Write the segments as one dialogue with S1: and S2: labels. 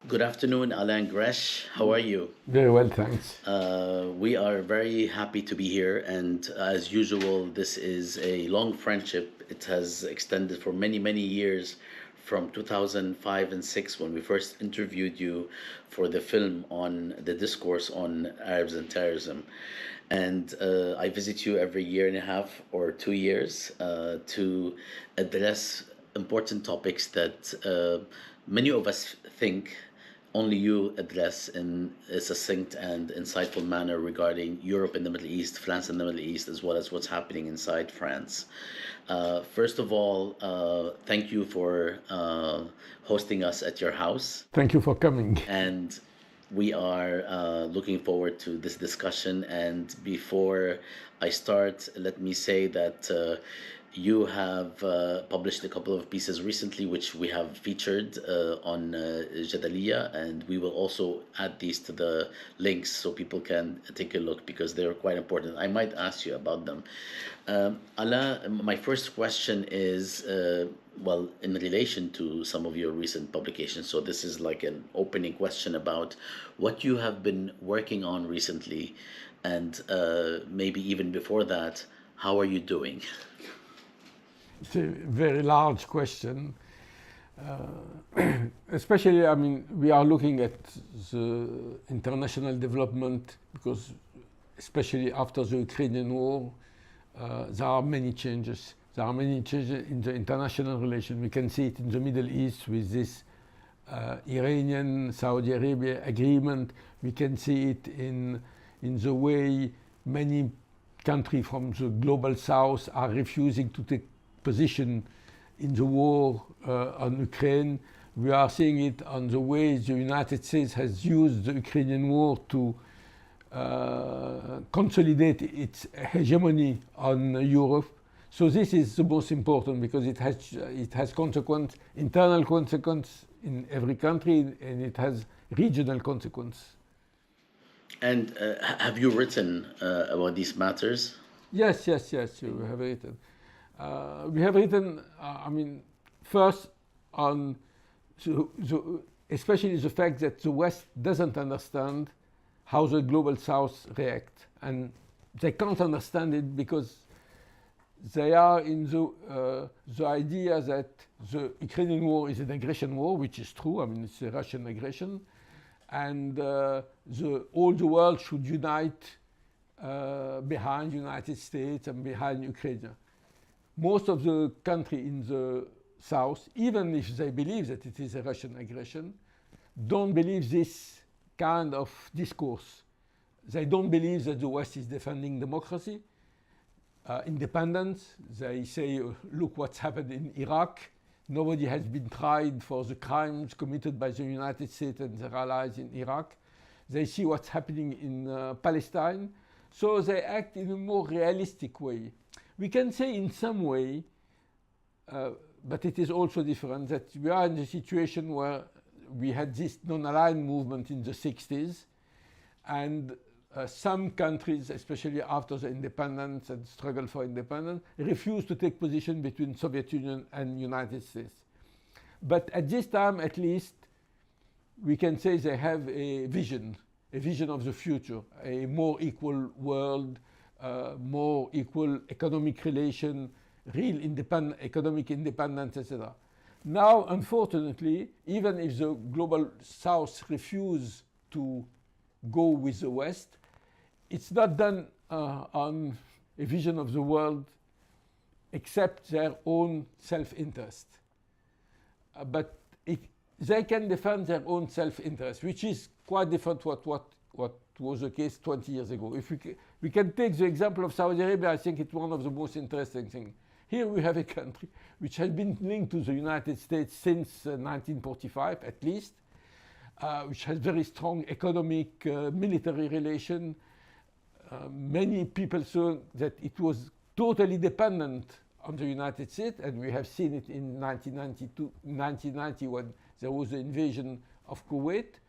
S1: Good afternoon, Alain Gresh. How are you?
S2: Very well, thanks.
S1: We are very happy to be here, and as usual, this is a long friendship. It has extended for many, many years from 2005 and 6 when we first interviewed you for the film on the discourse on Arabs and terrorism. And I visit you every year and a half or 2 years to address important topics that many of us think only you address in a succinct and insightful manner regarding Europe and the Middle East, France and the Middle East, as well as what's happening inside France. First of all, thank you for hosting us at your house.
S2: Thank you for coming.
S1: And we are looking forward to this discussion. And before I start, let me say that you have published a couple of pieces recently, which we have featured on Jadaliya, and we will also add these to the links so people can take a look because they're quite important. I might ask you about them. Alain, my first question is, well, in relation to some of your recent publications. So this is like an opening question about what you have been working on recently, and maybe even before that, how are you doing?
S2: It's a very large question. Especially, I mean, we are looking at the international development because, especially after the Ukrainian war, there are many changes. There are many changes in the international relation. We can see it in the Middle East with this Iranian-Saudi Arabia agreement. We can see it in the way many countries from the global south are refusing to take position in the war on Ukraine. We are seeing it on the way the United States has used the Ukrainian war to consolidate its hegemony on Europe. So this is the most important because it has consequence, internal consequence in every country, and it has regional consequence.
S1: And have you written about these matters?
S2: Yes, we have written. We have written, I mean, first on especially the fact that the West doesn't understand how the global South react. And they can't understand it because they are in the idea that the Ukrainian war is an aggression war, which is true. I mean, it's a Russian aggression. And all the world should unite behind United States and behind Ukraine. Most of the countries in the south, even if they believe that it is a Russian aggression, don't believe this kind of discourse. They don't believe that the West is defending democracy, independence. They say, look what's happened in Iraq. Nobody has been tried for the crimes committed by the United States and their allies in Iraq. They see what's happening in Palestine. So they act in a more realistic way. We can say in some way, but it is also different, that we are in a situation where we had this non-aligned movement in the 60s, and some countries, especially after the independence and struggle for independence, refused to take position between Soviet Union and United States. But at this time, at least, we can say they have a vision of the future, a more equal world, more equal economic relation, real economic independence, etc. Now, unfortunately, even if the global South refuse to go with the West, it's not done on a vision of the world except their own self-interest. But they can defend their own self-interest, which is quite different what was the case 20 years ago. If we can take the example of Saudi Arabia, I think it's one of the most interesting things. Here we have a country which has been linked to the United States since 1945 at least, which has very strong economic, military relation. Many people saw that it was totally dependent on the United States, and we have seen it in 1990 when there was the invasion of Kuwait,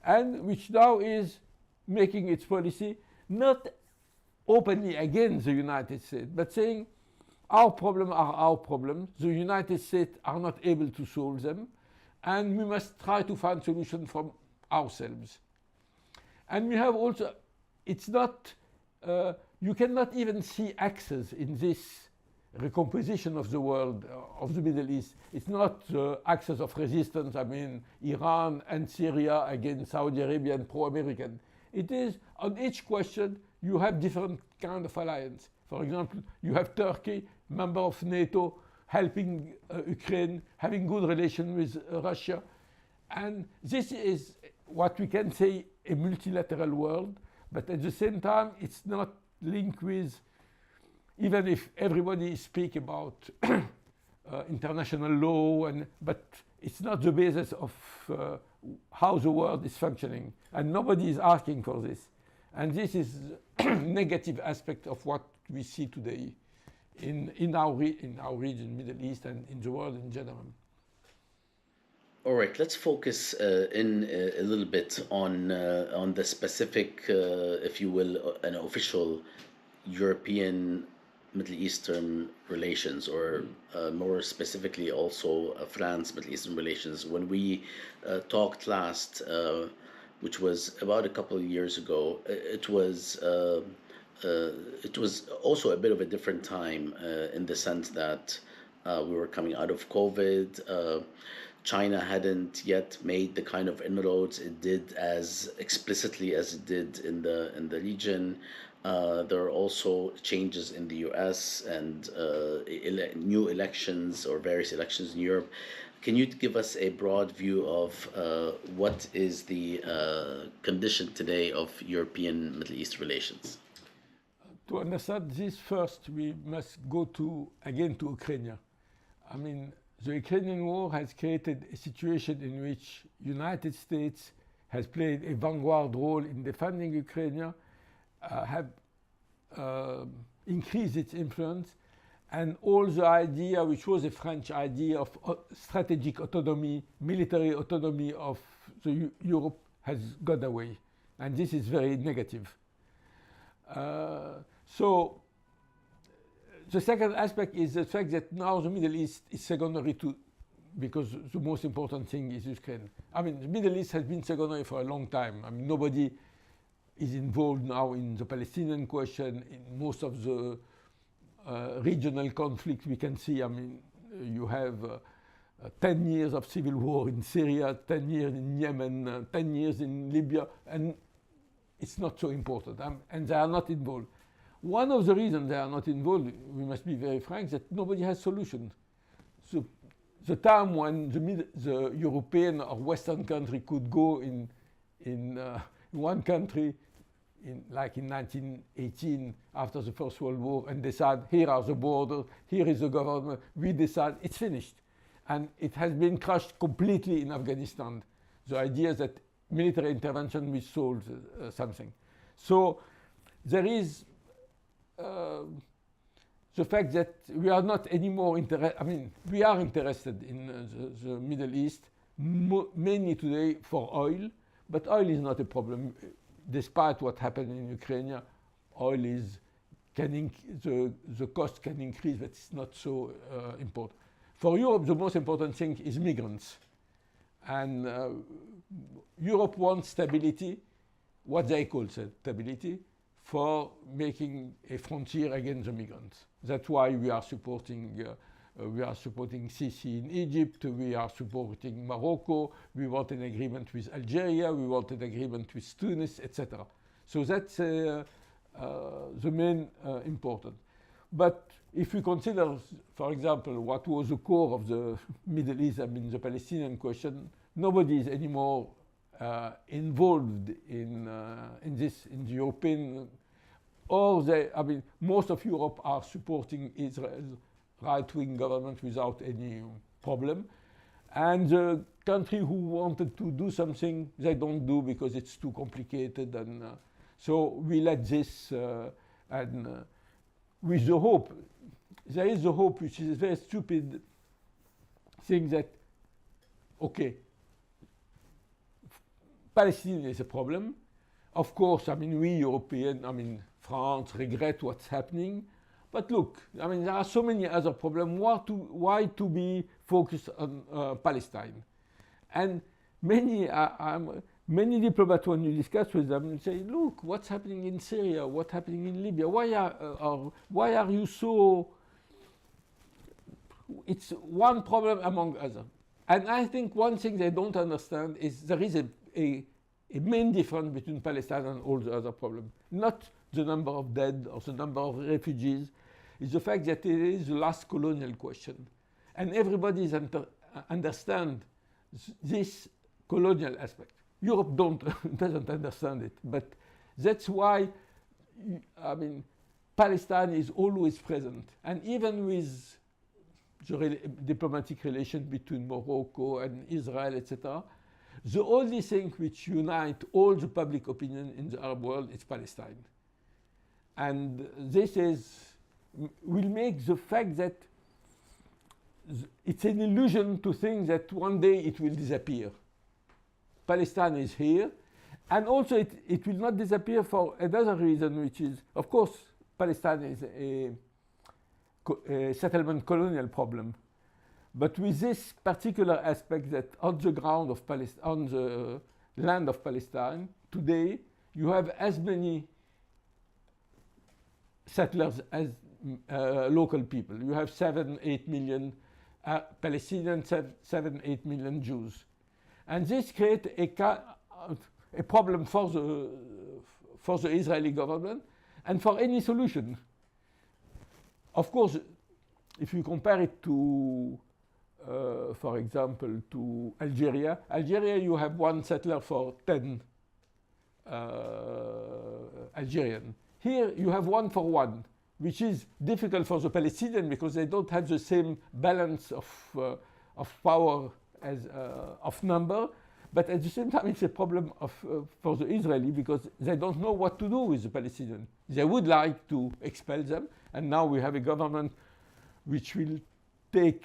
S2: and which now is making its policy not openly against the United States, but saying our problems are our problems. The United States are not able to solve them. and we must try to find solutions from ourselves. And we have also, it's not, you cannot even see axes in this recomposition of the world, of the Middle East. It's not axes of resistance, I mean, Iran and Syria against Saudi Arabia and pro-American. It is, on each question, you have different kind of alliance. For example, you have Turkey, member of NATO, helping Ukraine, having good relations with Russia. And this is what we can say a multilateral world, but at the same time, it's not linked with, even if everybody speak about international law, but it's not the basis of how the world is functioning, and nobody is asking for this. And this is negative aspect of what we see today in our region, Middle East, and in the world in general.
S1: All right, let's focus in a little bit on the specific, if you will, an official European Middle Eastern relations, or more specifically also France-Middle Eastern relations. When we talked last, which was about a couple of years ago, it was also a bit of a different time in the sense that we were coming out of COVID. China hadn't yet made the kind of inroads it did as explicitly as it did in the region. There are also changes in the U.S. and new elections or various elections in Europe. Can you give us a broad view of what is the condition today of European Middle East relations?
S2: To understand this, first we must go again to Ukraine. I mean, the Ukrainian war has created a situation in which United States has played a vanguard role in defending Ukraine, have increased its influence, and all the idea, which was a French idea of strategic autonomy, military autonomy of Europe, has gone away. And this is very negative. So the second aspect is the fact that now the Middle East is secondary to, because the most important thing is Ukraine. I mean, the Middle East has been secondary for a long time. I mean, nobody is involved now in the Palestinian question, in most of the regional conflicts we can see. I mean, you have 10 years of civil war in Syria, 10 years in Yemen, 10 years in Libya, and it's not so important, and they are not involved. One of the reasons they are not involved, we must be very frank, that nobody has solutions. So the time when the European or Western country could go in one country, like in 1918, after the First World War, and decide, here are the borders, here is the government, we decide, it's finished. And it has been crushed completely in Afghanistan. The idea that military intervention will solve something. So there is the fact that we are not anymore interested, I mean, we are interested in the Middle East, mainly today for oil, but oil is not a problem. Despite what happened in Ukraine, oil is, the cost can increase, but it's not so important. For Europe, the most important thing is migrants. And Europe wants stability, what they call stability, for making a frontier against the migrants. That's why we are supporting Sisi in Egypt, we are supporting Morocco, we want an agreement with Algeria, we want an agreement with Tunis, etc. So that's the main important. But if we consider, for example, what was the core of the Middle East, I mean the Palestinian question, nobody is anymore involved in this, in the European, or I mean, most of Europe are supporting Israel's right-wing government without any problem. And the country who wanted to do something, they don't do because it's too complicated. And so we let this, and with the hope, there is the hope, which is a very stupid thing that, okay, Palestine is a problem. Of course, I mean, we Europeans, I mean, France, regret what's happening. But look, I mean, there are so many other problems. Why to be focused on Palestine? And many diplomats, when you discuss with them, say, look, what's happening in Syria, what's happening in Libya, why are you so... It's one problem among others. And I think one thing they don't understand is there is a main difference between Palestine and all the other problems. Not the number of dead or the number of refugees. It's the fact that it is the last colonial question. And everybody understands this colonial aspect. Europe doesn't understand it. But that's why, I mean, Palestine is always present. And even with the diplomatic relation between Morocco and Israel, etc., the only thing which unites all the public opinion in the Arab world is Palestine. And this will make the fact that it's an illusion to think that one day it will disappear. Palestine is here, and also it will not disappear for another reason, which is, of course, Palestine is a settlement colonial problem. But with this particular aspect that on the ground of Palestine, on the land of Palestine, today you have as many settlers as local people. You have 7-8 million Palestinians, 7-8 million Jews. And this creates a problem for the Israeli government and for any solution. Of course, if you compare it to, for example, to Algeria, you have one settler for 10 Algerians. Here you have 1 for 1, which is difficult for the Palestinians because they don't have the same balance of power as of number. But at the same time, it's a problem for the Israeli because they don't know what to do with the Palestinians. They would like to expel them, and now we have a government which will take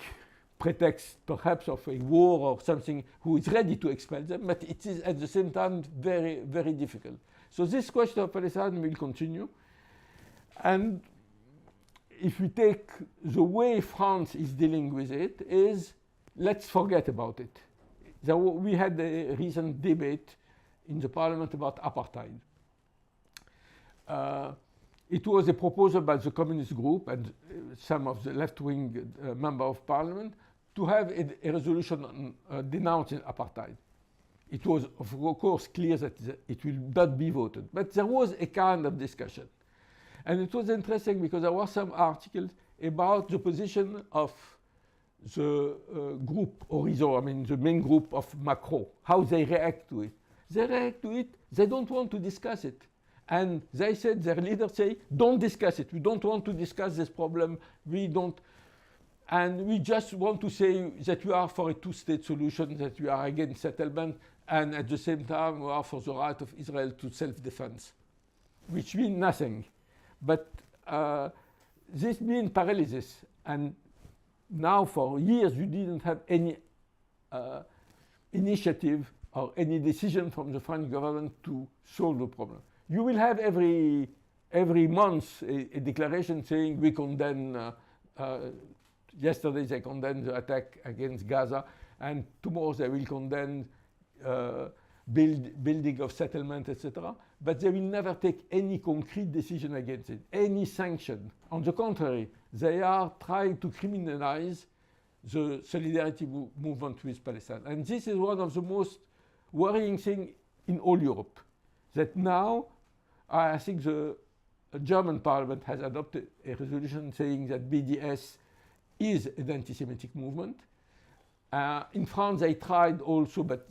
S2: pretext perhaps of a war or something, who is ready to expel them, but it is at the same time very, very difficult. So this question of Palestine will continue. And if we take the way France is dealing with it is, let's forget about it. We had a recent debate in the parliament about apartheid. It was a proposal by the communist group and some of the left-wing members of parliament to have a resolution denouncing apartheid. It was, of course, clear that it will not be voted, but there was a kind of discussion. And it was interesting because there were some articles about the position of the group Horizon, I mean the main group of Macron, how they react to it. They react to it, they don't want to discuss it. And they said, their leaders say, don't discuss it. We don't want to discuss this problem. We don't, and we just want to say that we are for a two-state solution, that we are against settlement, and at the same time we are for the right of Israel to self-defense, which means nothing. But this means paralysis. And now for years you didn't have any initiative or any decision from the French government to solve the problem. You will have every month a declaration saying we condemn, yesterday they condemned the attack against Gaza, and tomorrow they will condemn building of settlement, etc. But they will never take any concrete decision against it, any sanction. On the contrary, they are trying to criminalize the solidarity movement with Palestine. And this is one of the most worrying things in all Europe, that now I think the German parliament has adopted a resolution saying that BDS is an anti-Semitic movement. In France, they tried also, but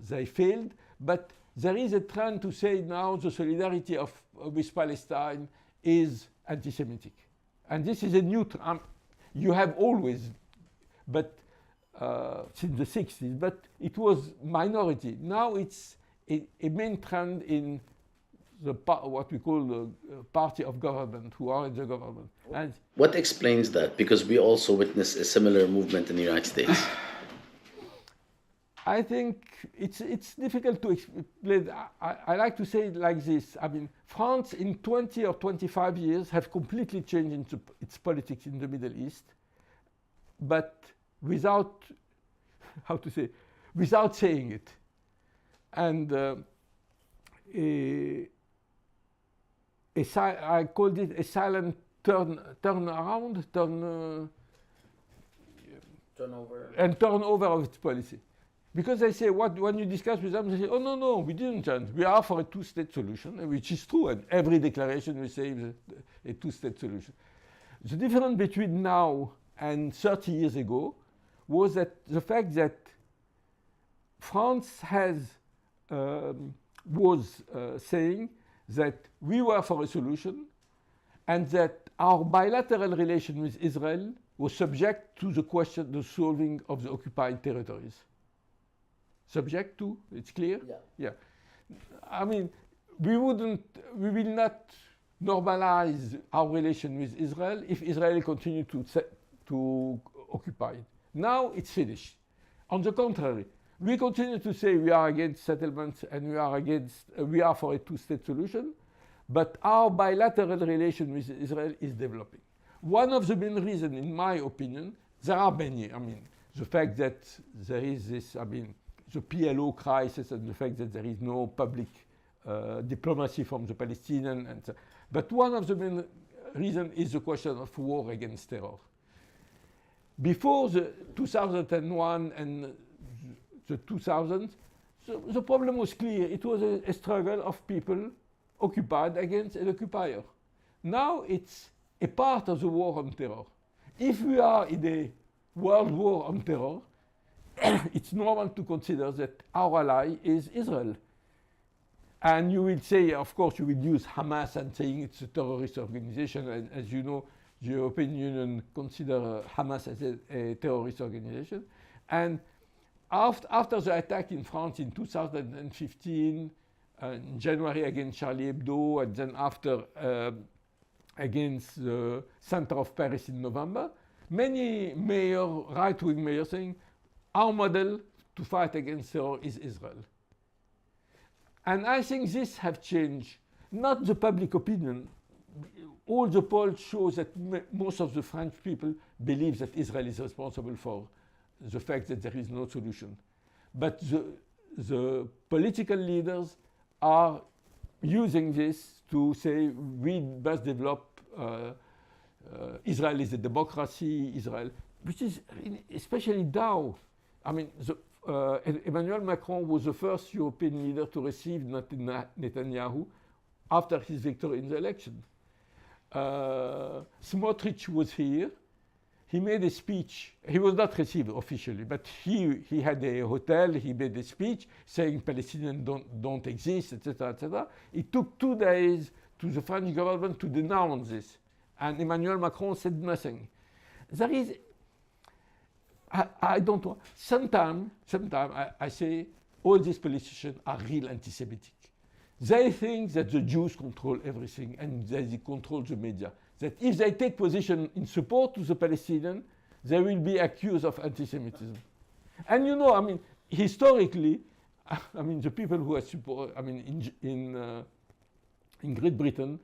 S2: they failed. But there is a trend to say now the solidarity with Palestine is anti-Semitic. And this is a new trend. You have always, but since the 60s, but it was minority. Now it's a main trend in what we call the party of government, who are in the government. And
S1: what explains that? Because we also witnessed a similar movement in the United States.
S2: I think it's difficult to explain. I like to say it like this. I mean, France in 20 or 25 years have completely changed its politics in the Middle East, but without how to say, without saying it. And I called it a silent turnover of its policy. Because they say, when you discuss with them, they say, oh, no, we didn't change. We are for a two-state solution, which is true. And every declaration we say is a two-state solution. The difference between now and 30 years ago was that the fact that France was saying that we were for a solution and that our bilateral relation with Israel was subject to the question, the solving of the occupied territories. Subject to, it's clear? Yeah. I mean, we will not normalize our relation with Israel if Israel continues to occupy it. Now it's finished. On the contrary, we continue to say we are against settlements and we are for a two-state solution, but our bilateral relation with Israel is developing. One of the main reasons, in my opinion, there are many. I mean, the fact that there is this, the PLO crisis and the fact that there is no public diplomacy from the Palestinians. But one of the main reasons is the question of war against terror. Before the 2001 and the 2000s, the problem was clear. It was a struggle of people occupied against an occupier. Now it's a part of the war on terror. If we are in a world war on terror, it's normal to consider that our ally is Israel. And you will say, of course, you will use Hamas and saying it's a terrorist organization. And as you know, the European Union considers Hamas as a terrorist organization. And after the attack in France in 2015, in January against Charlie Hebdo, and then after against the center of Paris in November, many right-wing mayors saying, our model to fight against terror is Israel. And I think this have changed, not the public opinion. All the polls show that most of the French people believe that Israel is responsible for the fact that there is no solution. But the political leaders are using this to say we must develop Israel is a democracy, Israel, which is especially now. I mean, Emmanuel Macron was the first European leader to receive Netanyahu after his victory in the election. Smotrich was here. He made a speech. He was not received officially, but he had a hotel. He made a speech saying Palestinians don't exist, etc., etc. It took 2 days to the French government to denounce this, and Emmanuel Macron said nothing. There is, I don't know. Sometimes I say all these politicians are real anti-Semitic. They think that the Jews control everything and that they control the media. That if they take position in support to the Palestinians, they will be accused of anti-Semitism. And you know, I mean, historically, I mean, the people who are support, I mean, in Great Britain,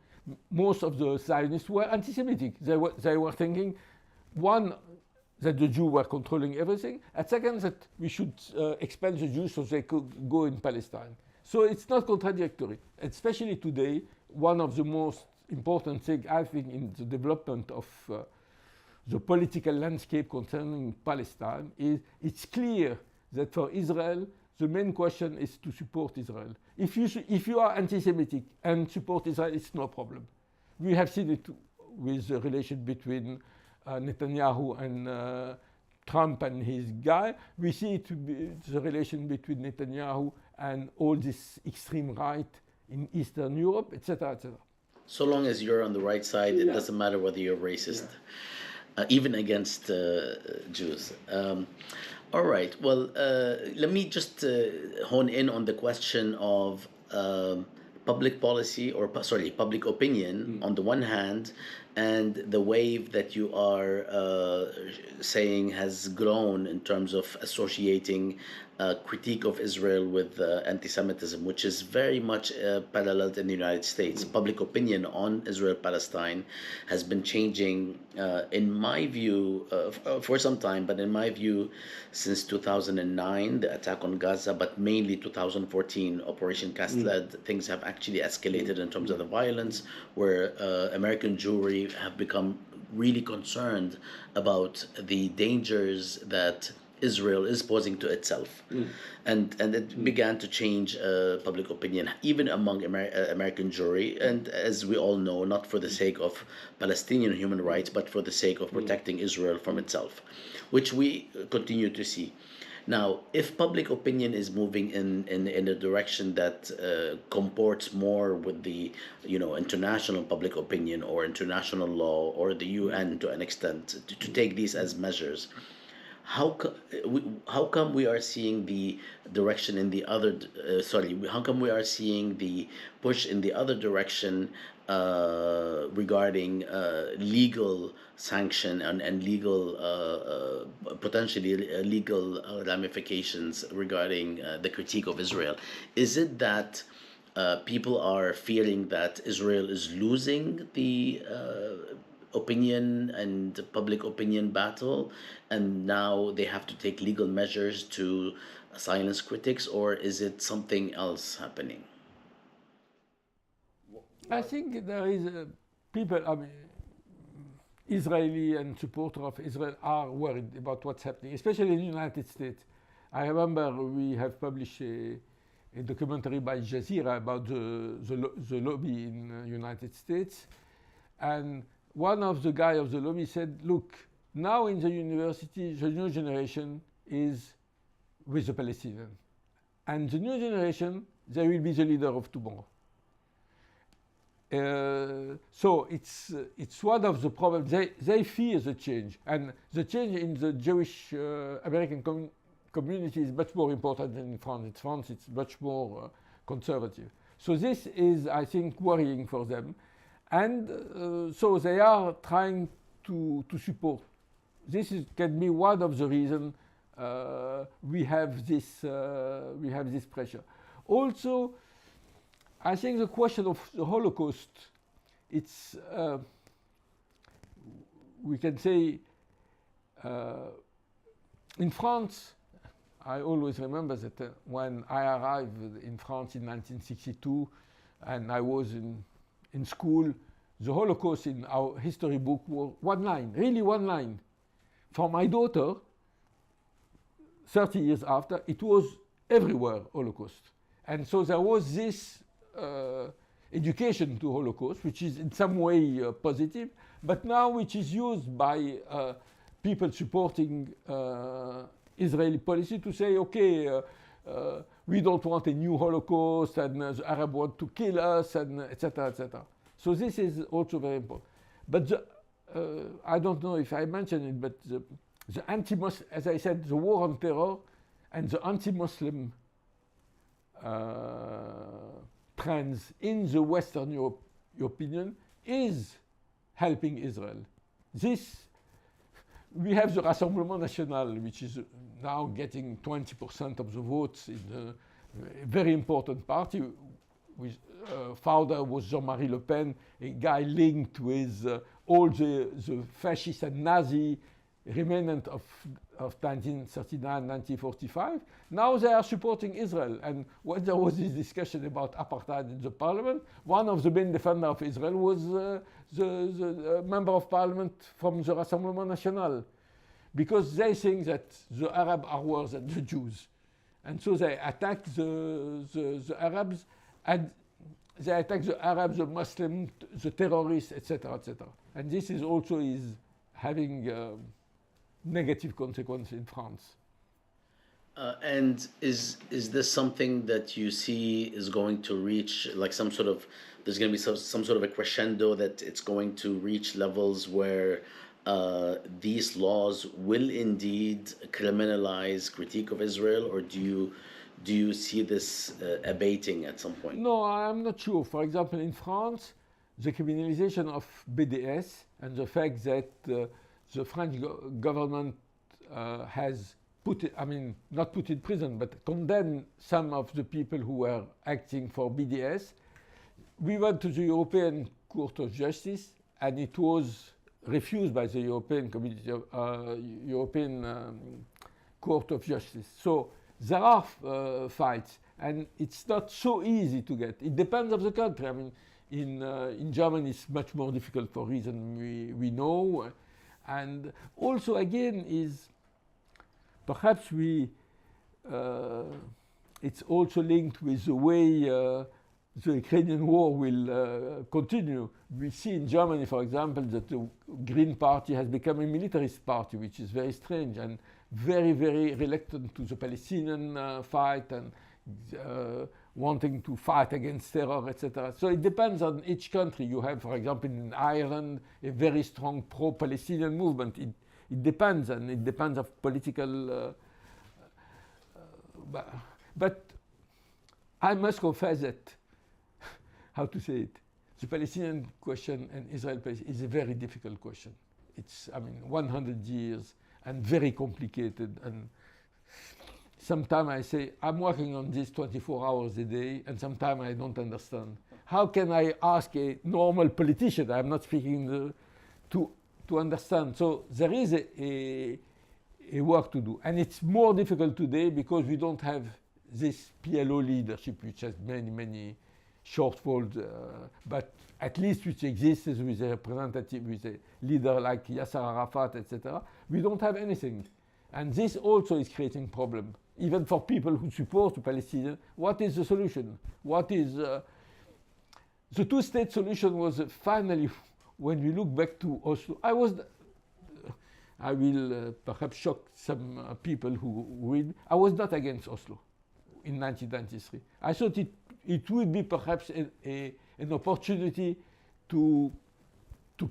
S2: most of the Zionists were anti-Semitic. They were thinking, one, that the Jews were controlling everything, and second, that we should expel the Jews so they could go in Palestine. So it's not contradictory. Especially today, one of the most important things, I think, in the development of the political landscape concerning Palestine is it's clear that for Israel, the main question is to support Israel. If you are anti-Semitic and support Israel, it's no problem. We have seen it with the relation between Netanyahu and Trump and his guy. We see it the relation between Netanyahu and all this extreme right in Eastern Europe, etc., etc.
S1: So long as you're on the right side, it doesn't matter whether you're racist, even against Jews. All right. Well, let me just hone in on the question of public policy, or public opinion on the one hand, and the wave that you are saying has grown in terms of associating critique of Israel with anti-Semitism, which is very much paralleled in the United States. Public opinion on Israel-Palestine has been changing, in my view, for some time, but in my view, since 2009, the attack on Gaza, but mainly 2014, Operation Cast Lead, things have actually escalated in terms of the violence, where American Jewry have become really concerned about the dangers that Israel is posing to itself. And it began to change public opinion, even among American Jewry, and as we all know, not for the sake of Palestinian human rights, but for the sake of protecting Israel from itself, which we continue to see. Now, if public opinion is moving in a direction that comports more with the international public opinion or international law or the UN to an extent, to take these as measures, how come we are seeing the direction in the other how come we are seeing the push in the other direction regarding legal sanction and legal potentially legal ramifications regarding the critique of Israel? Is it that people are fearing that Israel is losing the opinion and public opinion battle, and now they have to take legal measures to silence critics, or is it something else happening?
S2: I think there is people, I mean, Israeli and supporters of Israel are worried about what's happening, especially in the United States. I remember we have published a documentary by Jazeera about the lobby in the United States, and one of the guys of the lobby said, look, now in the university, the new generation is with the Palestinians. And the new generation, they will be the leader of tomorrow. So it's one of the problems. They fear the change. And the change in the Jewish American community is much more important than in France. In France, it's much more conservative. So this is, I think, worrying for them. And so they are trying to support. This can be one of the reasons we have this pressure. Also, I think the question of the Holocaust, it's we can say in France. I always remember that when I arrived in France in 1962, and I was in school, the Holocaust in our history book was one line, really one line. For my daughter, 30 years after, it was everywhere, Holocaust. And so there was this education to Holocaust, which is in some way positive, but now which is used by people supporting Israeli policy to say, okay, we don't want a new Holocaust, and the Arabs want to kill us, and etc., etc. So this is also very important. But I don't know if I mentioned it, but the anti-Muslim, as I said, the war on terror and the anti-Muslim trends in the Western European is helping Israel. We have the Rassemblement National, which is now getting 20% of the votes in a very important party. With founder was Jean-Marie Le Pen, a guy linked with all the fascist and Nazi remnant of 1939, 1945. Now they are supporting Israel. And when there was this discussion about apartheid in the parliament, one of the main defenders of Israel was the member of parliament from the Rassemblement National, because they think that the Arabs are worse than the Jews. And so they attack the Arabs, and they attack the Arabs, the Muslims, the terrorists, etc., etc. And this is also having negative consequences in France.
S1: And is this something that you see is going to reach, like some sort of, there's going to be some sort of a crescendo that it's going to reach levels where these laws will indeed criminalize critique of Israel, or do you see this abating at some point?
S2: No, I'm not sure. For example, in France, the criminalization of BDS and the fact that the French government has put it, I mean, not put in prison, but condemned some of the people who were acting for BDS. We went to the European Court of Justice, and it was refused by the European Court of Justice. So there are fights, and it's not so easy to get. It depends on the country. I mean, in Germany, it's much more difficult for reasons we know, and also again is perhaps it's also linked with the way the Ukrainian war will continue. We see in Germany, for example, that the Green Party has become a militarist party, which is very strange and very, very reluctant to the Palestinian fight and wanting to fight against terror, etc. So it depends on each country. You have, for example, in Ireland, a very strong pro-Palestinian movement. It depends, and it depends on political... but I must confess that, how to say it, the Palestinian question and Israel is a very difficult question. It's, I mean, 100 years and very complicated. And sometimes I say, I'm working on this 24 hours a day, and sometimes I don't understand. How can I ask a normal politician, I'm not speaking to understand? So there is a work to do. And it's more difficult today because we don't have this PLO leadership, which has many, many shortfalls, but at least which exists with a representative, with a leader like Yasser Arafat, etc. We don't have anything. And this also is creating problem, even for people who support the Palestinians. What is the solution? What is... the two-state solution was finally, when we look back to Oslo, I will perhaps shock some people who read, I was not against Oslo in 1993. I thought it would be perhaps an opportunity to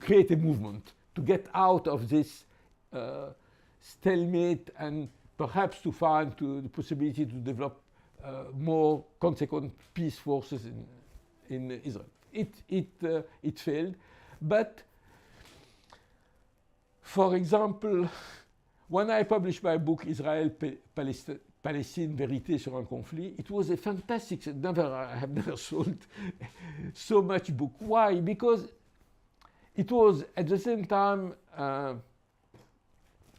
S2: create a movement, to get out of this stalemate and perhaps to find the possibility to develop more consequent peace forces in Israel. It failed, but for example, when I published my book Israel Palestine Vérité sur un conflit, it was a fantastic. I have never sold so much book. Why? Because it was at the same time a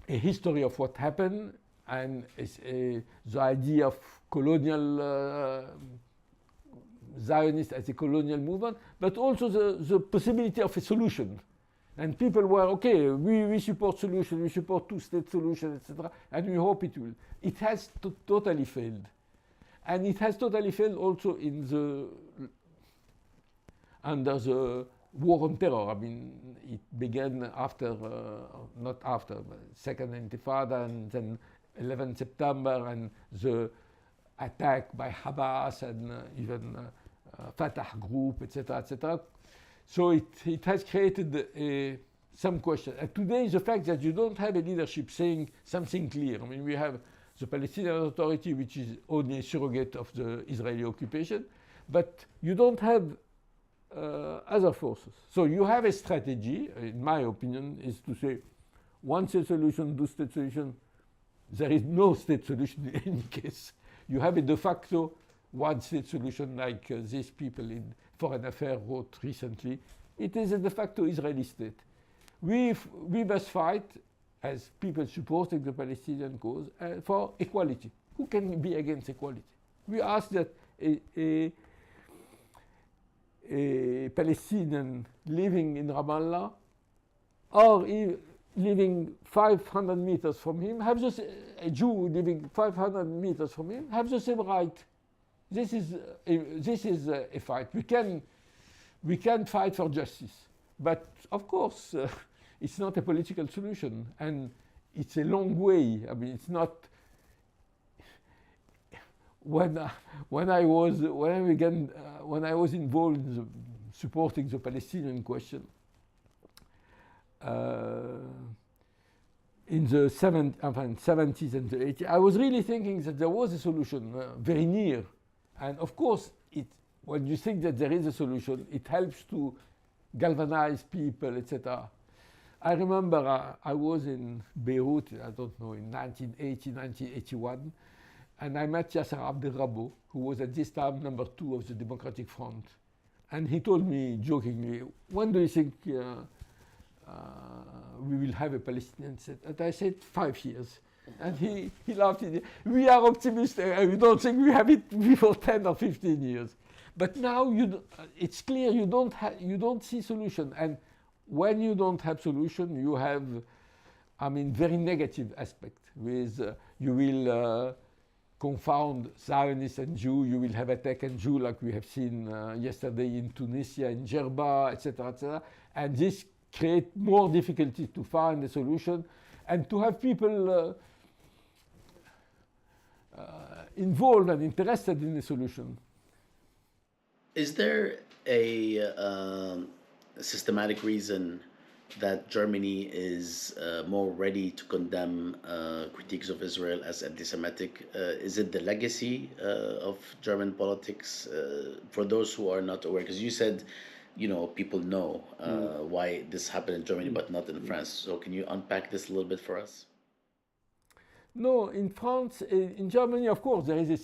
S2: history of what happened and the idea of colonial Zionist as a colonial movement, but also the possibility of a solution. And people were, okay, we support solution, we support two-state solution, etc., and we hope it will. It has totally failed. And it has totally failed also under the war on terror. I mean, it began after, not after, but Second Intifada, and then 11 September, and the attack by Hamas and even Fatah group, etc., etc. So it has created some question. And today, the fact that you don't have a leadership saying something clear. I mean, we have the Palestinian Authority, which is only a surrogate of the Israeli occupation, but you don't have other forces. So you have a strategy, in my opinion, is to say, one-state solution, two-state solution. There is no state solution in any case. You have a de facto one-state solution like these people in Foreign Affairs wrote recently. It is a de facto Israeli state. We must fight as people supporting the Palestinian cause for equality. Who can be against equality? We ask that a Palestinian living in Ramallah or living 500 meters from him, a Jew living 500 meters from him, have the same right. This is a fight. We can fight for justice, but of course it's not a political solution, and it's a long way. I mean, it's not. When I was involved in supporting the Palestinian question in the 70s and the 80s, I was really thinking that there was a solution very near. And of course, when you think that there is a solution, it helps to galvanize people, etc. I remember I was in Beirut, I don't know, in 1980, 1981, and I met Yasser Abdelrabou, who was at this time number 2 of the Democratic Front. And he told me jokingly, when do you think we will have a Palestinian state? And I said, 5 years. And he laughed. We are optimistic. We don't think we have it before 10 or 15 years. But now it's clear you don't see solution. And when you don't have solution, you have, very negative aspect. With you will confound Zionists and Jew. You will have attack on Jew, like we have seen yesterday in Tunisia, in Jerba, etc., etc. And this creates more difficulty to find a solution, and to have people involved and interested in the solution.
S1: Is there a systematic reason that Germany is more ready to condemn critiques of Israel as anti-Semitic? Is it the legacy of German politics? For those who are not aware, because you said, people know why this happened in Germany, but not in France. So can you unpack this a little bit for us?
S2: No, in France, in Germany, of course, there is a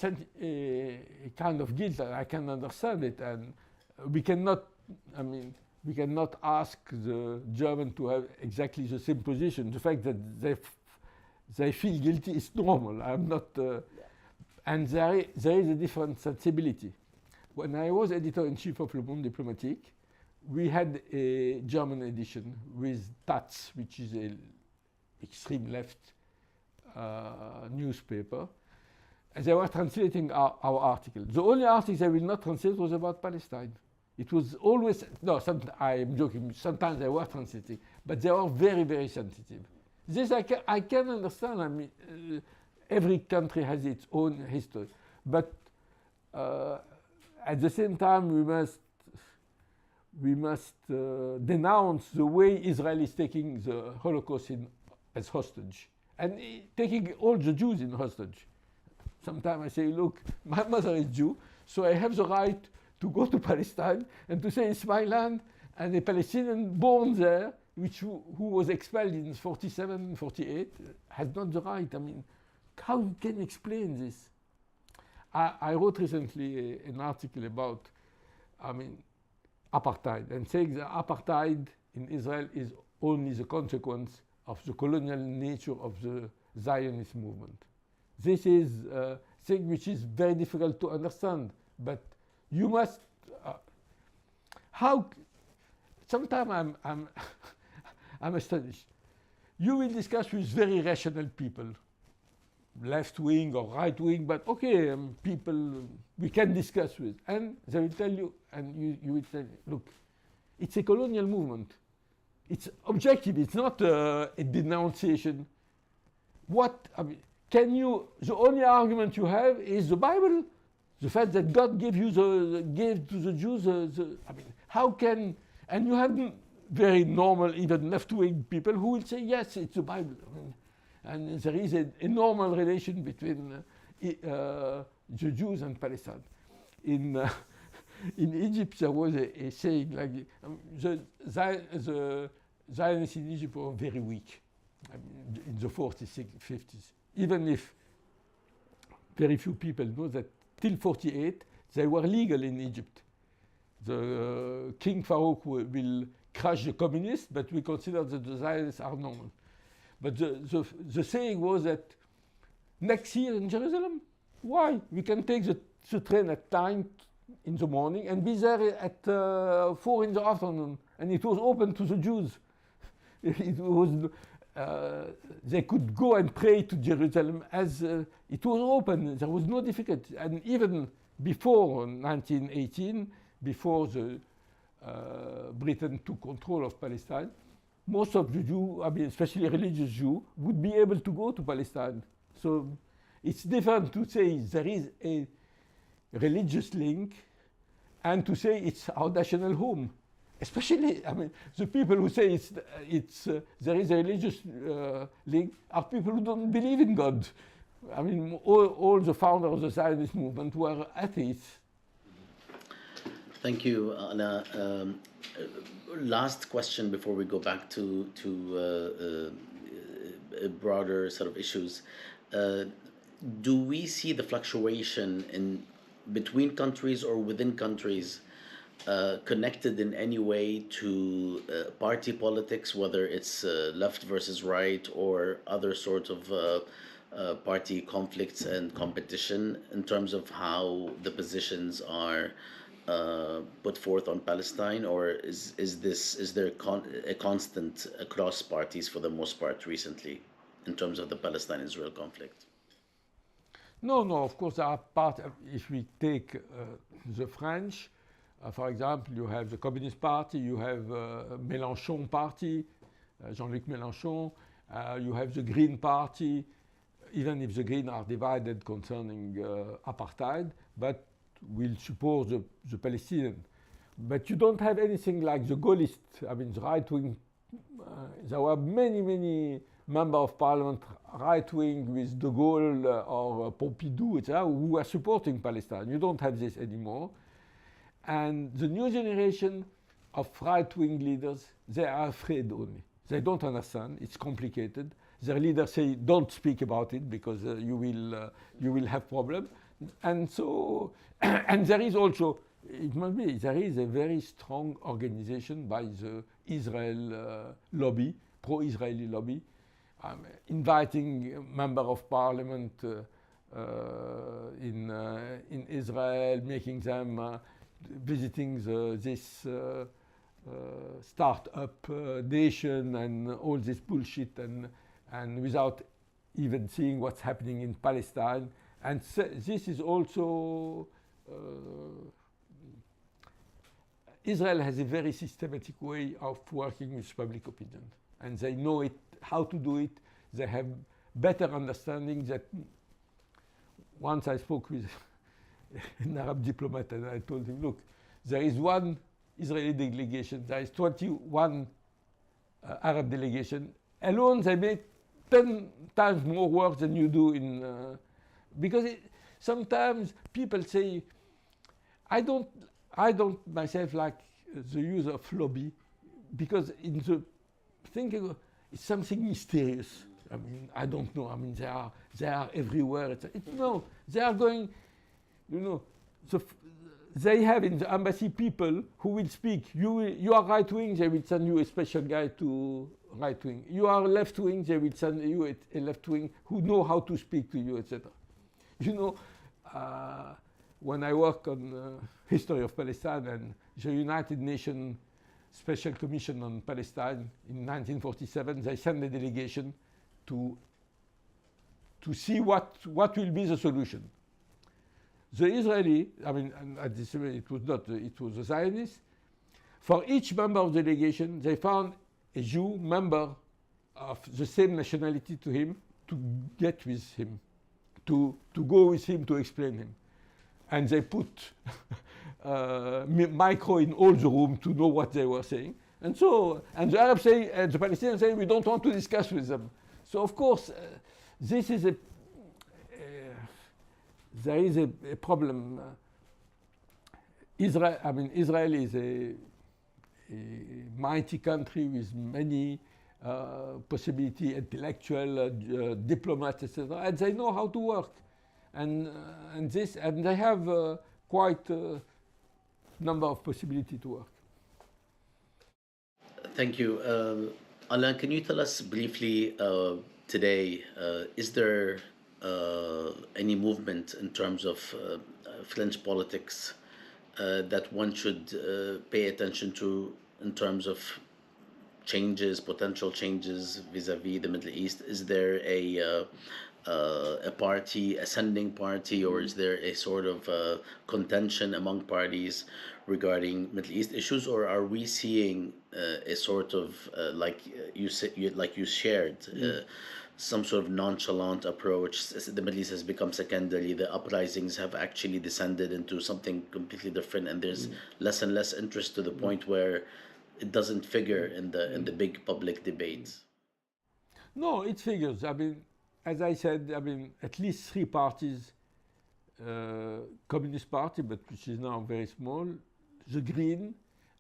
S2: kind of guilt, and I can understand it, and we cannot ask the German to have exactly the same position. The fact that they feel guilty is normal. I'm not, and there is a different sensibility. When I was editor-in-chief of Le Monde Diplomatique, we had a German edition with Taz, which is an extreme left newspaper, and they were translating our article. The only article they will not translate was about Palestine. It was always, I'm joking, sometimes they were translating, but they were very, very sensitive. This I can understand. Every country has its own history, but at the same time, we must denounce the way Israel is taking the Holocaust as hostage, and taking all the Jews in hostage. Sometimes I say, look, my mother is Jew, so I have the right to go to Palestine and to say it's my land, and a Palestinian born there, who was expelled in 47, 48, has not the right. How you can explain this? I wrote recently an article about, apartheid, and saying that apartheid in Israel is only the consequence of the colonial nature of the Zionist movement. This is a thing which is very difficult to understand, but you must. Sometimes I'm astonished. You will discuss with very rational people, left wing or right wing, but okay, people we can discuss with, and they will tell you, and you will tell, look, it's a colonial movement. It's objective. It's not a denunciation. The only argument you have is the Bible, the fact that God gave to the Jews. How can, and you have very normal, even left-wing people who will say, yes, it's the Bible. And there is a normal relation between the Jews and Palestine. In Egypt, there was a saying like, the Zionists in Egypt were very weak in the 40s, 50s. Even if very few people know that till 48, they were legal in Egypt. The King Farouk will crush the communists, but we consider that the Zionists are normal. But the saying was that next year in Jerusalem, why? We can take the train at 9 in the morning and be there at 4 in the afternoon. And it was open to the Jews. It was, they could go and pray to Jerusalem as it was open. There was no difficulty. And even before 1918, before Britain took control of Palestine, most of the Jews, especially religious Jews, would be able to go to Palestine. So it's different to say there is a religious link and to say it's our national home. Especially, the people who say there is a religious link are people who don't believe in God. All the founders of the Zionist movement were atheists.
S1: Thank you, Alain. Last question before we go back to broader sort of issues. Uh, do we see the fluctuation in between countries or within countries connected in any way to party politics, whether it's left versus right or other sort of party conflicts and competition in terms of how the positions are put forth on Palestine, or is there a constant across parties for the most part recently in terms of the Palestine-Israel conflict?
S2: No, no, of course, there are parts. If we take the French, for example, you have the Communist Party, you have Mélenchon Party, Jean-Luc Mélenchon, you have the Green Party, even if the Green are divided concerning apartheid, but will support the Palestinian. But you don't have anything like the Gaullist, I mean, the right-wing. There were many, many members of parliament, right-wing with de Gaulle or Pompidou, etc., who were supporting Palestine. You don't have this anymore. And the new generation of right-wing leaders, they are afraid only. They don't understand. It's complicated. Their leaders say, don't speak about it because you will have problems. And so, and there is also, it must be, there is a very strong organization by the Israel lobby, pro-Israeli lobby, inviting members of parliament in Israel, making them visiting this start-up nation and all this bullshit, and without even seeing what's happening in Palestine. And this is also, Israel has a very systematic way of working with public opinion. And they know it, how to do it. They have better understanding that. Once I spoke with an Arab diplomat and I told him, look, there is one Israeli delegation, there is 21 Arab delegation. Alone they make 10 times more work than you do in, because sometimes people say, I don't myself like the use of lobby, because in the thinking it's something mysterious. I mean, I don't know. I mean, they are everywhere. No, they are going. You know, they have in the embassy people who will speak. You are right wing, they will send you a special guy to right wing. You are left wing, they will send you a left wing who know how to speak to you, etc. You know, when I work on history of Palestine and the United Nations Special Commission on Palestine in 1947, they sent a delegation to see what will be the solution. The Israeli, I mean, at this time it was not, it was the Zionists. For each member of the delegation, they found a Jew member of the same nationality to him to get with him, to go with him to explain him. And they put micro in all the room to know what they were saying. And so, and the Arabs say, and the Palestinians say, we don't want to discuss with them. So of course, this is there is a problem. Israel is a mighty country with many possibility, intellectual, diplomats, etc. And they know how to work, and they have quite a number of possibilities to work.
S1: Thank you. Alain, can you tell us briefly today, is there any movement in terms of French politics that one should pay attention to in terms of changes, potential changes vis-a-vis the Middle East? Is there a party, ascending party, or is there a sort of contention among parties regarding Middle East issues, or are we seeing a sort of like you shared some sort of nonchalant approach? The Middle East has become secondary. The uprisings have actually descended into something completely different, and there's less and less interest to the point where it doesn't figure in the big public debates.
S2: No, it figures. I mean, as I said, I mean, at least three parties, Communist Party, but which is now very small, the Green,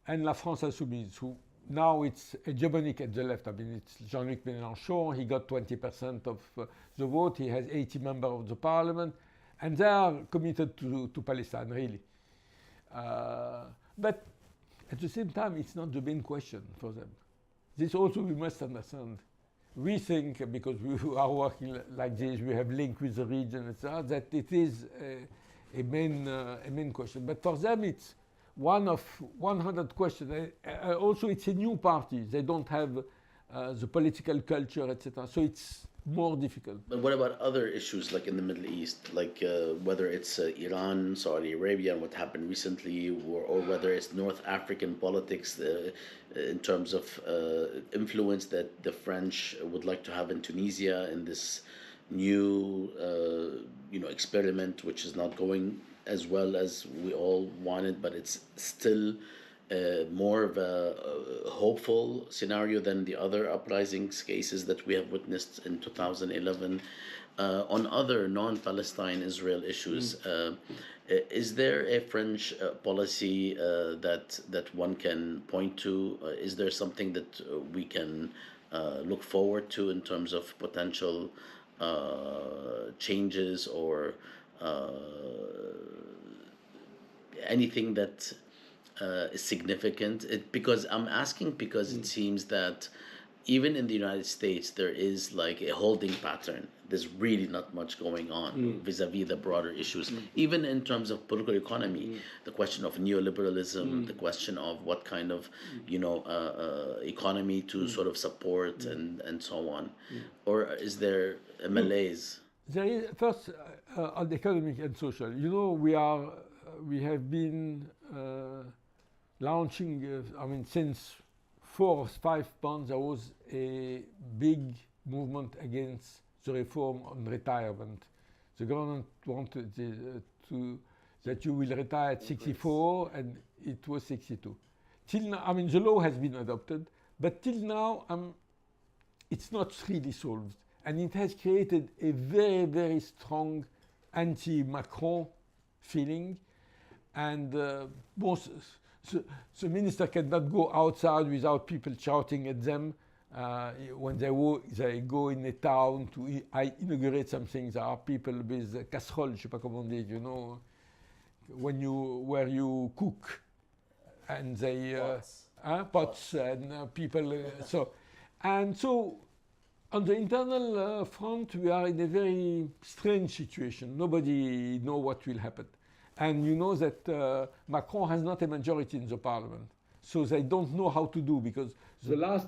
S2: and La France Insoumise, who now it's hegemonic at the left. I mean, it's Jean-Luc Mélenchon. He got 20% of the vote. He has 80 members of the parliament, and they are committed to Palestine, really. But at the same time, it's not the main question for them. This also we must understand. We think, because we are working like this, we have link with the region, etc., that it is a main question. But for them, it's one of 100 questions. Also, it's a new party. They don't have the political culture, etc. So it's more difficult.
S1: But what about other issues like in the Middle East, like whether it's Iran, Saudi Arabia, and what happened recently, or whether it's North African politics in terms of influence that the French would like to have in Tunisia in this new experiment, which is not going as well as we all wanted, but it's still more of a hopeful scenario than the other uprisings cases that we have witnessed in 2011. On other non-Palestine Israel issues, is there a French policy that one can point to? Is there something that we can look forward to in terms of potential changes or anything that is significant? Because I'm asking because it seems that even in the United States there is like a holding pattern. There's really not much going on vis-a-vis the broader issues. Even in terms of political economy, the question of neoliberalism, the question of what kind of economy to sort of support and so on. Or is there a malaise?
S2: There is first on economic and social. We have been launching. Since 4 or 5 months, there was a big movement against the reform on retirement. The government wanted that you will retire at 64, and it was 62. Till now, the law has been adopted, but till now, it's not really solved, and it has created a very, very strong anti-Macron feeling, and the minister cannot go outside without people shouting at them. When they go in a town to inaugurate something, there are people with casserole, je sais pas comment on dit, where you cook, and they pots and people. So on the internal front, we are in a very strange situation. Nobody knows what will happen. And you know that Macron has not a majority in the parliament. So they don't know how to do, because the last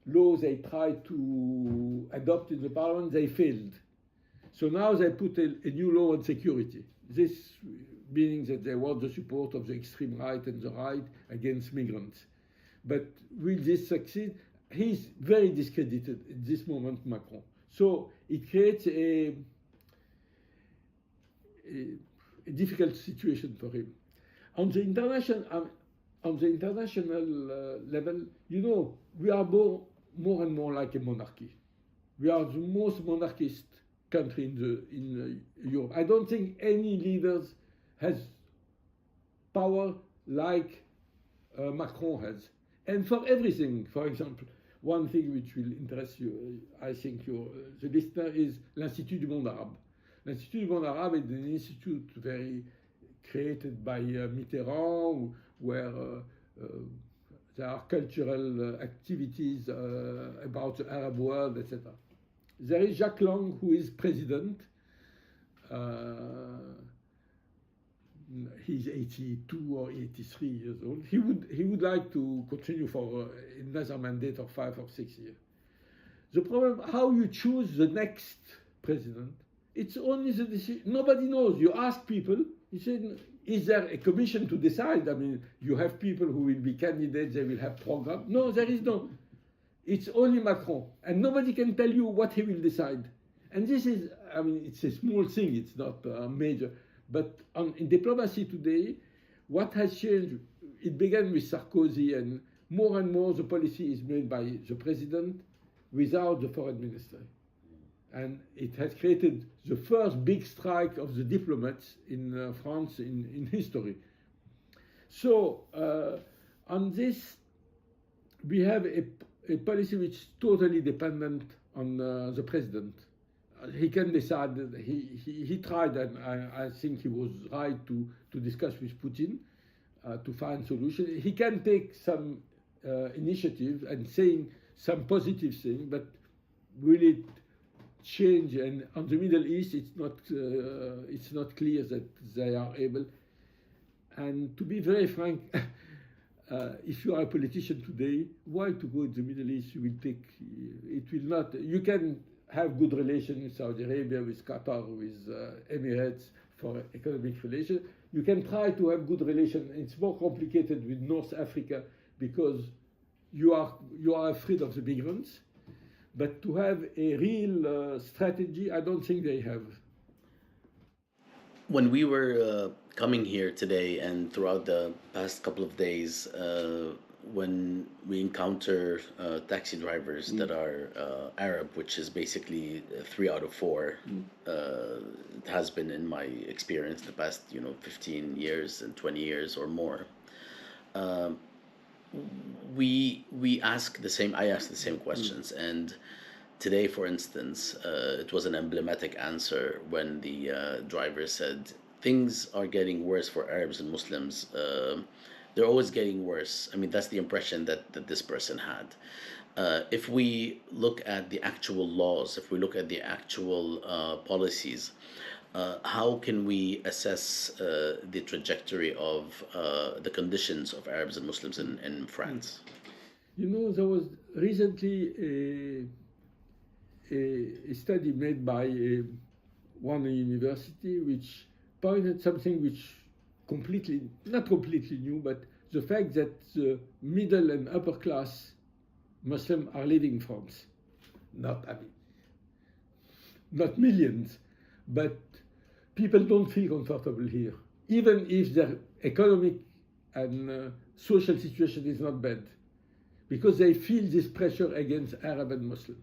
S2: law they tried to adopt in the parliament, they failed. So now they put a new law on security. This meaning that they want the support of the extreme right and the right against migrants. But will this succeed? He's very discredited at this moment, Macron. So it creates a difficult situation for him. On the international level, we are more and more like a monarchy. We are the most monarchist country in Europe. I don't think any leaders has power like Macron has. And for everything, for example, one thing which will interest you, I think the listener, is l'Institut du Monde Arabe. L'Institut du Monde Arabe is an institute created by Mitterrand, where there are cultural activities about the Arab world, etc. There is Jacques Lang, who is president. He's 82 or 83 years old. He would like to continue for another mandate of 5 or 6 years. The problem, how you choose the next president, it's only the decision. Nobody knows. You ask people, you say, is there a commission to decide? You have people who will be candidates, they will have program. No, there is no. It's only Macron. And nobody can tell you what he will decide. And this is, it's a small thing, it's not major. But in diplomacy today, what has changed, it began with Sarkozy, and more the policy is made by the president without the foreign minister. And it has created the first big strike of the diplomats in France in history. So on this, we have a policy which is totally dependent on the president. He can decide. He tried, and I think he was right to discuss with Putin to find solution. He can take some initiative and saying some positive thing, but will it change? And on the Middle East, it's not clear that they are able. And to be very frank, if you are a politician today, why to go to the Middle East? You will take. It will not. You can have good relations with Saudi Arabia, with Qatar, with Emirates for economic relations. You can try to have good relations. It's more complicated with North Africa because you are afraid of the migrants. But to have a real strategy, I don't think they have.
S1: When we were coming here today and throughout the past couple of days, when we encounter taxi drivers that are Arab, which is basically 3 out of 4, it has been in my experience the past 15 years and 20 years or more. I ask the same questions, and today, for instance, it was an emblematic answer when the driver said, things are getting worse for Arabs and Muslims. They're always getting worse. I mean, that's the impression that this person had. If we look at the actual laws, if we look at the actual policies, how can we assess the trajectory of the conditions of Arabs and Muslims in France?
S2: There was recently a study made by one university which pointed something which not completely new, but the fact that the middle and upper class Muslims are leaving France. Not millions, but people don't feel comfortable here, even if their economic and social situation is not bad, because they feel this pressure against Arab and Muslim.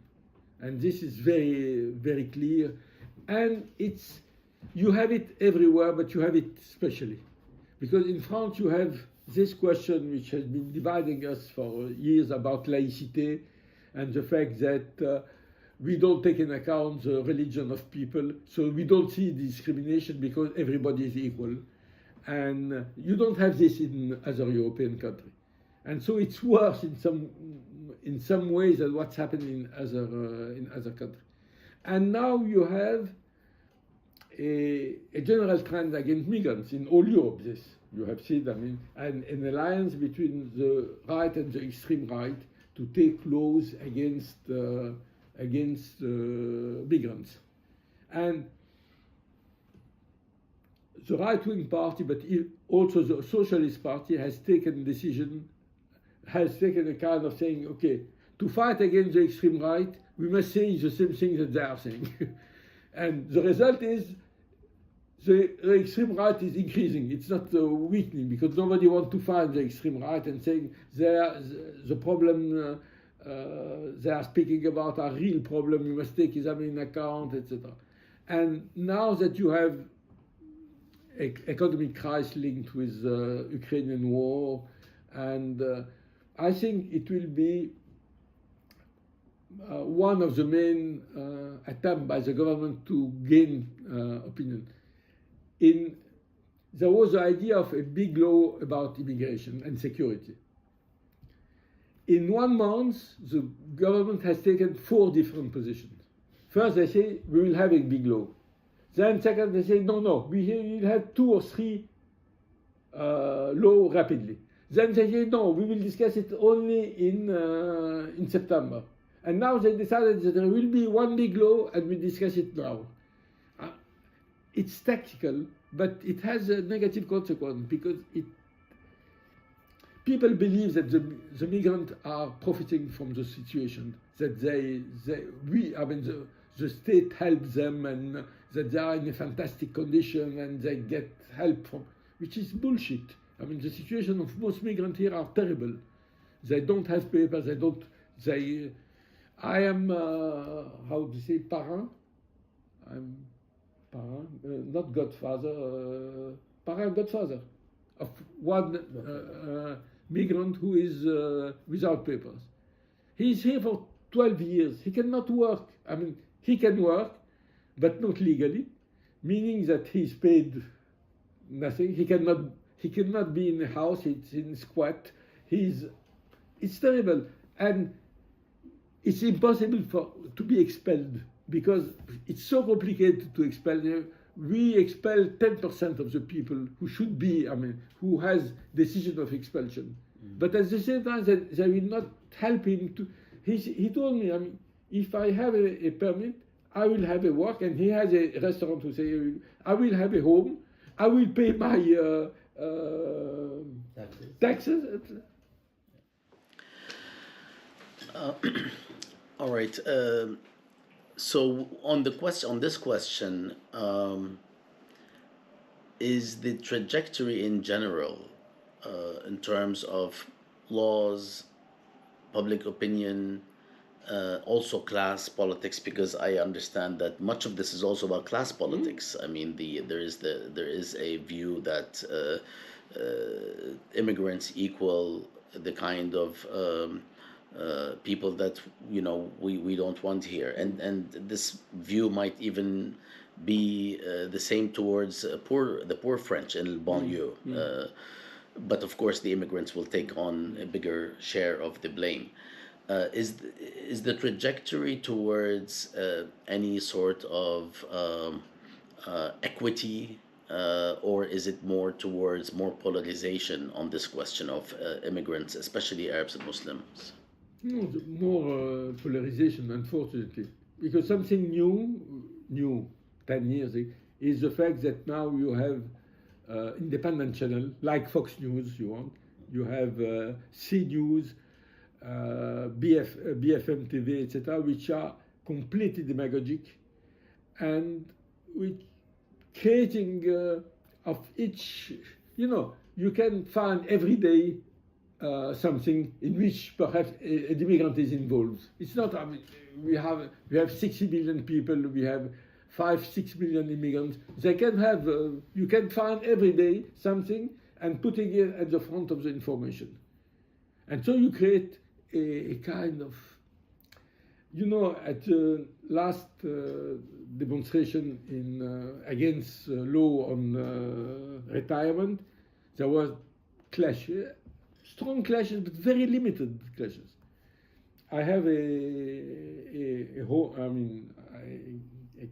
S2: And this is very, very clear. And you have it everywhere, but you have it especially. Because in France, you have this question which has been dividing us for years about laïcité and the fact that we don't take into account the religion of people. So we don't see discrimination because everybody is equal. And you don't have this in other European countries. And so it's worse in some ways than what's happening in other countries. And now you have a general trend against migrants in all Europe. This you have seen. An alliance between the right and the extreme right to take laws against migrants, and the right-wing party, but also the Socialist Party has taken a kind of saying, okay, to fight against the extreme right, we must say the same thing that they are saying. And the result is the extreme right is increasing. It's not weakening, because nobody wants to fight the extreme right and saying the problem they are speaking about are real problem, we must take them in account, etc. And now that you have economic crisis linked with Ukrainian war, and I think it will be one of the main attempts by the government to gain opinion. There was the idea of a big law about immigration and security. In 1 month, the government has taken 4 different positions. First, they say, we will have a big law. Then second, they say, no, we will have 2 or 3 laws rapidly. Then they say, no, we will discuss it only in September. And now they decided that there will be 1 big law and we discuss it now. It's tactical, but it has a negative consequence, because people believe that the migrants are profiting from the situation, that the state helps them, and that they are in a fantastic condition and they get help from, which is bullshit. The situation of most migrants here are terrible. They don't have papers, I am, how to say, parent? I'm parent, not godfather, parent, godfather. of one migrant who is without papers. He's here for 12 years. He cannot work. I mean, he can work, but not legally, meaning that he's paid nothing. He cannot be in a house. It's in squat. It's terrible, and it's impossible to be expelled because it's so complicated to expel. We expel 10% of the people who should be, I mean, who has decision of expulsion. But at the same time, they will not help him to. He told me, I mean, if I have a permit, I will have a work, and he has a restaurant to say, I will have a home, I will pay my taxes.
S1: All right. So on this question, is the trajectory in general, in terms of laws, public opinion, also class politics, because I understand that much of this is also about class politics. I mean, there is a view that immigrants equal the kind of people that we don't want here, and this view might even be the same towards the poor French in banlieue. But of course, the immigrants will take on a bigger share of the blame. Is the trajectory towards any sort of equity, or is it more towards more polarization on this question of immigrants, especially Arabs and Muslims?
S2: No, more polarization, unfortunately, because something new 10 years ago, is the fact that now you have independent channel like Fox News, you have C News, BFM TV, etc., which are completely demagogic and which creating of each, you can find every day something in which perhaps an immigrant is involved. It's not, I mean, we have 60 million people, we have 5-6 million immigrants. They can have, you can find every day something and putting it at the front of the information. And so you create a kind of, at the last demonstration against law on retirement, there was strong clashes, but very limited clashes. I have a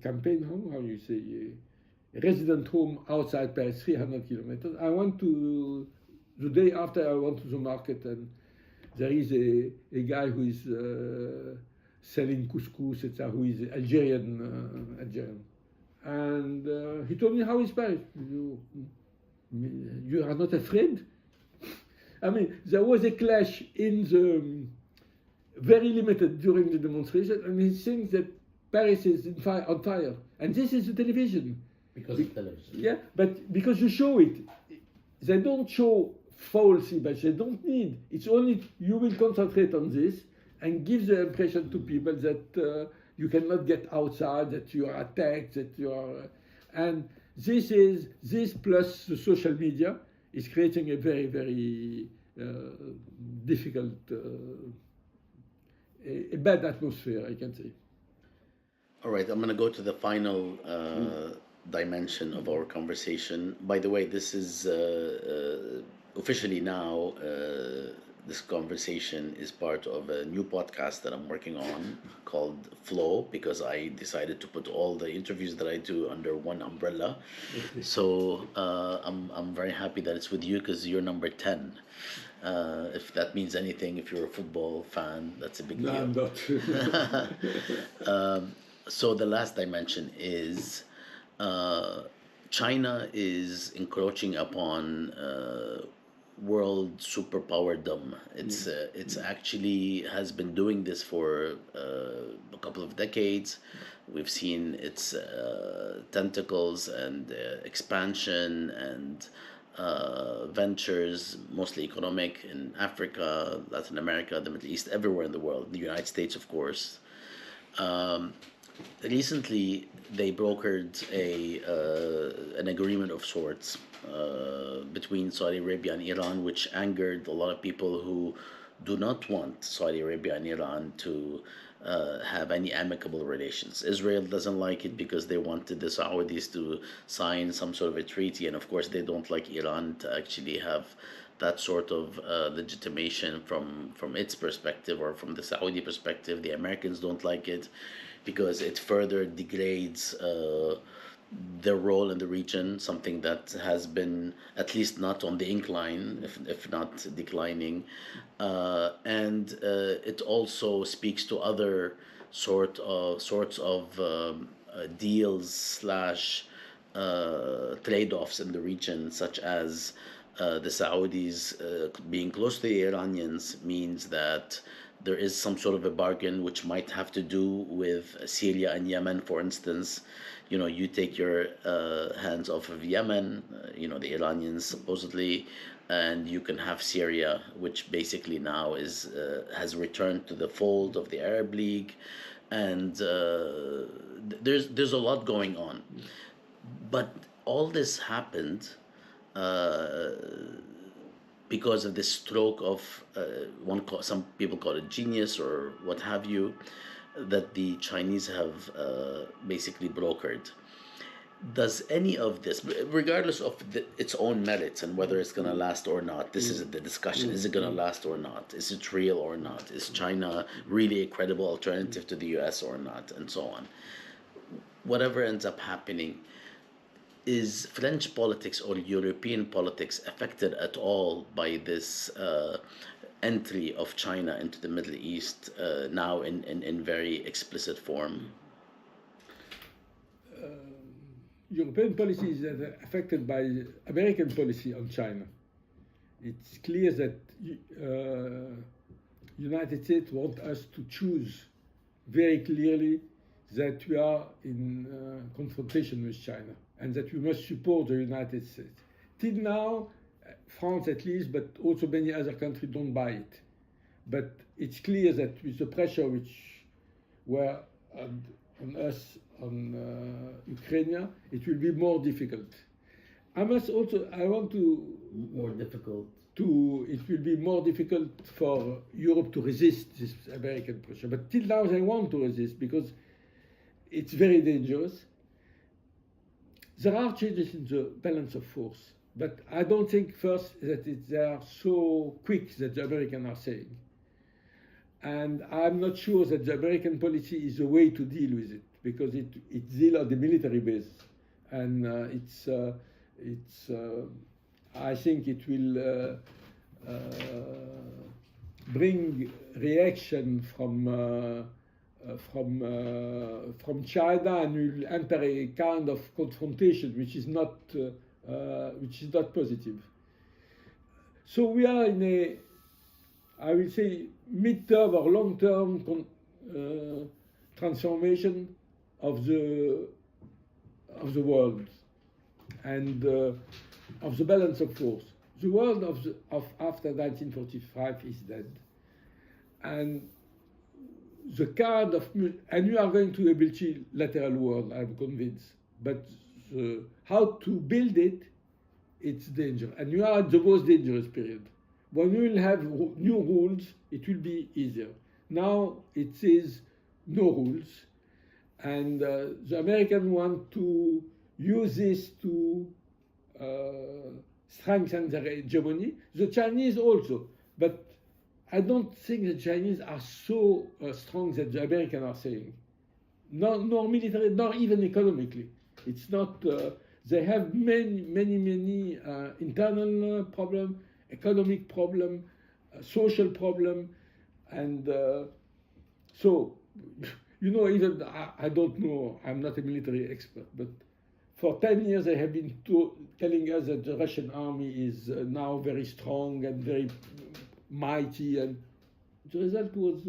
S2: campaign home, how you say, a resident home outside Paris, 300 kilometers. The day after I went to the market, and there is a guy who is selling couscous, etc., who is Algerian. And he told me, how is Paris? You are not afraid? I mean, there was a clash in the very limited during the demonstration, and he thinks that Paris is on fire. And this is the television.
S1: Because of television.
S2: Yeah, but because you show it. They don't show false image, they don't need. It's only, you will concentrate on this and give the impression to people that you cannot get outside, that you are attacked, that you are... and this plus the social media is creating a very, very difficult, a bad atmosphere, I can say.
S1: All right, I'm going to go to the final dimension of our conversation. By the way, this is officially now, this conversation is part of a new podcast that I'm working on called Flow, because I decided to put all the interviews that I do under one umbrella. So I'm very happy that it's with you, because you're number 10. If that means anything, if you're a football fan, that's a big deal.
S2: No, I'm not.
S1: So the last dimension is China is encroaching upon world superpowerdom. It's actually has been doing this for a couple of decades. We've seen its tentacles and expansion and ventures, mostly economic, in Africa, Latin America, the Middle East, everywhere in the world, the United States, of course. Recently, they brokered an agreement of sorts between Saudi Arabia and Iran, which angered a lot of people who do not want Saudi Arabia and Iran to have any amicable relations. Israel doesn't like it because they wanted the Saudis to sign some sort of a treaty, and of course, they don't like Iran to actually have that sort of legitimation from its perspective or from the Saudi perspective. The Americans don't like it because it further degrades their role in the region, something that has been at least not on the incline, if not declining. And it also speaks to other sorts of deals slash trade-offs in the region, such as the Saudis being close to the Iranians means that there is some sort of a bargain which might have to do with Syria and Yemen, for instance. You know, you take your hands off of Yemen, the Iranians supposedly, and you can have Syria, which basically now has returned to the fold of the Arab League, and there's a lot going on. But all this happened because of this stroke of some people call it genius or what have you, that the Chinese have basically brokered. Does any of this, regardless of its own merits and whether it's going to last or not, this is the discussion: is it going to last or not? Is it real or not? Is China really a credible alternative to the U.S. or not? And so on. Whatever ends up happening, is French politics or European politics affected at all by this entry of China into the Middle East now in very explicit form?
S2: European policy is affected by American policy on China. It's clear that United States want us to choose very clearly that we are in confrontation with China and that we must support the United States. Till now, France at least, but also many other countries don't buy it. But it's clear that with the pressure which were on us on Ukraine, it will be more difficult. I want to...
S1: More difficult?
S2: It will be more difficult for Europe to resist this American pressure. But till now they want to resist because it's very dangerous. There are changes in the balance of force, but I don't think first that they are so quick that the Americans are saying. And I'm not sure that the American policy is the way to deal with it, because it deals on the military base. And I think it will bring reaction from China, and will enter a kind of confrontation which is not positive. So we are in a, I will say, mid-term or long-term transformation of the world and of the balance of force. The world of after 1945 is dead, and the kind of, and we are going to a multilateral world, I'm convinced. But how to build it, it's danger. And we are at the most dangerous period. When we will have new rules, it will be easier. Now it says no rules. And the Americans want to use this to strengthen their hegemony. The Chinese also. But I don't think the Chinese are so strong that the Americans are saying. Nor military, nor even economically. It's not, they have many internal problems, economic problem, social problem, and so, even I don't know, I'm not a military expert, but for 10 years they have been telling us that the Russian army is now very strong and very mighty, and the result was,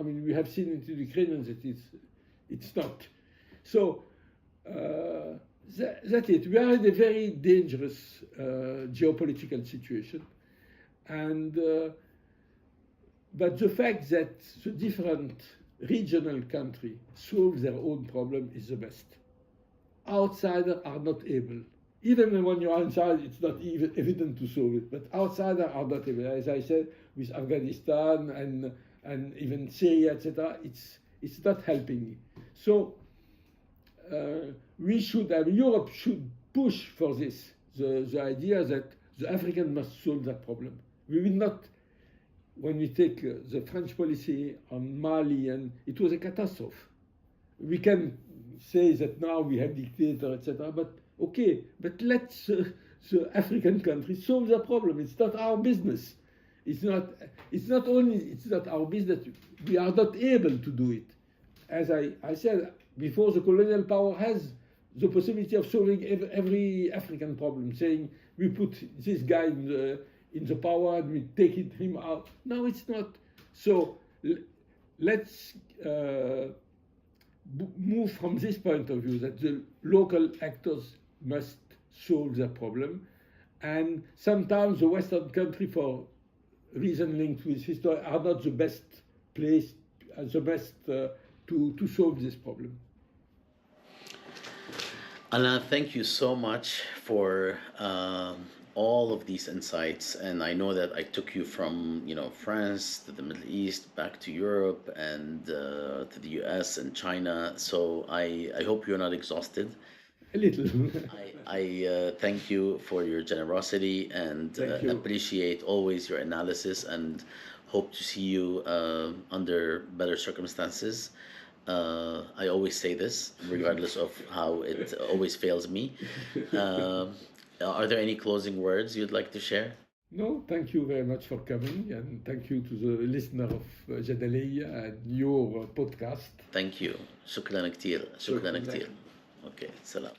S2: we have seen it in Ukraine that it's not. So that's it. We are in a very dangerous geopolitical situation, and but the fact that the different regional country solve their own problem is the best. Outsiders are not able. Even when you're inside, it's not even evident to solve it. But outsiders are not able. As I said, with Afghanistan and even Syria, etc., it's not helping. So we should, Europe should push for this, the idea that the African must solve that problem. We will not, when we take the French policy on Mali, and it was a catastrophe. We can say that now we have dictators, etc., but okay, but let the African countries solve the problem. It's not our business. It's not our business. We are not able to do it. As I said before, the colonial power has the possibility of solving every African problem, saying we put this guy in the power and we take him out. No, it's not. So let's move from this point of view, that the local actors must solve their problem. And sometimes the Western country, for reasons linked with history, are not the best place, the best to solve this problem.
S1: Alain, thank you so much for all of these insights. And I know that I took you from, France to the Middle East, back to Europe, and to the US and China. So I hope you're not exhausted.
S2: A little.
S1: I thank you for your generosity and appreciate always your analysis, and hope to see you under better circumstances. I always say this, regardless of how it always fails me. Are there any closing words you'd like to share?
S2: No, thank you very much for coming, and thank you to the listener of جدلية and your podcast.
S1: Thank you. شكرا كتير. شكرا كتير. Okay, salam.